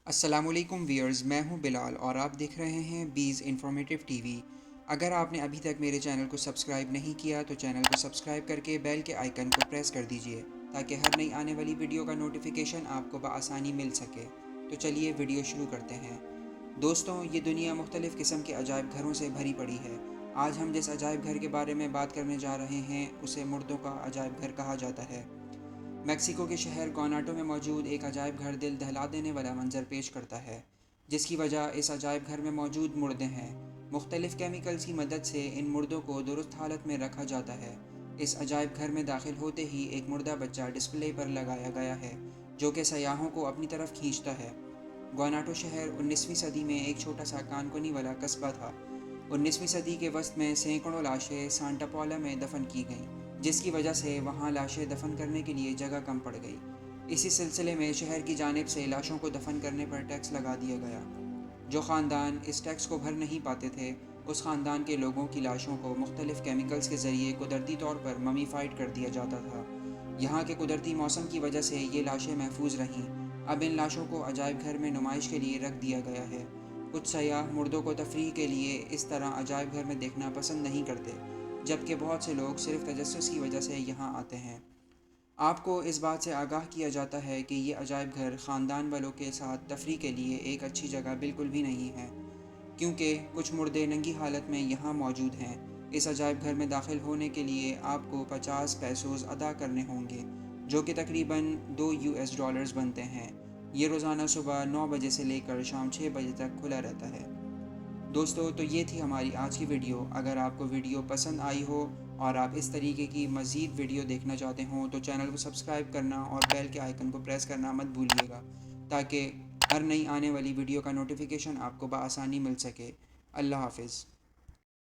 السلام علیکم ویئرز، میں ہوں بلال اور آپ دیکھ رہے ہیں بیز انفارمیٹیو ٹی وی۔ اگر آپ نے ابھی تک میرے چینل کو سبسکرائب نہیں کیا تو چینل کو سبسکرائب کر کے بیل کے آئیکن کو پریس کر دیجئے تاکہ ہر نئی آنے والی ویڈیو کا نوٹیفیکیشن آپ کو بآسانی مل سکے۔ تو چلیے ویڈیو شروع کرتے ہیں۔ دوستوں، یہ دنیا مختلف قسم کے عجائب گھروں سے بھری پڑی ہے۔ آج ہم جس عجائب گھر کے بارے میں بات کرنے جا رہے ہیں اسے مردوں کا عجائب گھر کہا جاتا ہے۔ میکسیکو کے شہر گواناٹو میں موجود ایک عجائب گھر دل دہلا دینے والا منظر پیش کرتا ہے، جس کی وجہ اس عجائب گھر میں موجود مردے ہیں۔ مختلف کیمیکلز کی مدد سے ان مردوں کو درست حالت میں رکھا جاتا ہے۔ اس عجائب گھر میں داخل ہوتے ہی ایک مردہ بچہ ڈسپلے پر لگایا گیا ہے جو کہ سیاحوں کو اپنی طرف کھینچتا ہے۔ گواناٹو شہر 19ویں صدی میں ایک چھوٹا سا کان کنی والا قصبہ تھا۔ 19ویں صدی کے وسط میں سینکڑوں لاشیں سانٹا پاولا میں دفن کی گئیں، جس کی وجہ سے وہاں لاشیں دفن کرنے کے لیے جگہ کم پڑ گئی۔ اسی سلسلے میں شہر کی جانب سے لاشوں کو دفن کرنے پر ٹیکس لگا دیا گیا۔ جو خاندان اس ٹیکس کو بھر نہیں پاتے تھے، اس خاندان کے لوگوں کی لاشوں کو مختلف کیمیکلز کے ذریعے قدرتی طور پر ممیفائڈ کر دیا جاتا تھا۔ یہاں کے قدرتی موسم کی وجہ سے یہ لاشیں محفوظ رہیں۔ اب ان لاشوں کو عجائب گھر میں نمائش کے لیے رکھ دیا گیا ہے۔ کچھ سیاح مردوں کو تفریح کے لیے اس طرح عجائب گھر میں دیکھنا پسند نہیں کرتے، جبکہ بہت سے لوگ صرف تجسس کی وجہ سے یہاں آتے ہیں۔ آپ کو اس بات سے آگاہ کیا جاتا ہے کہ یہ عجائب گھر خاندان والوں کے ساتھ تفریح کے لیے ایک اچھی جگہ بالکل بھی نہیں ہے، کیونکہ کچھ مردے ننگی حالت میں یہاں موجود ہیں۔ اس عجائب گھر میں داخل ہونے کے لیے آپ کو 50 پیسوز ادا کرنے ہوں گے، جو کہ تقریباً $2 بنتے ہیں۔ یہ روزانہ صبح 9 بجے سے لے کر شام 6 بجے تک کھلا رہتا ہے۔ دوستو، تو یہ تھی ہماری آج کی ویڈیو۔ اگر آپ کو ویڈیو پسند آئی ہو اور آپ اس طریقے کی مزید ویڈیو دیکھنا چاہتے ہوں تو چینل کو سبسکرائب کرنا اور بیل کے آئیکن کو پریس کرنا مت بھولیے گا تاکہ ہر نئی آنے والی ویڈیو کا نوٹیفیکیشن آپ کو بآسانی مل سکے۔ اللہ حافظ۔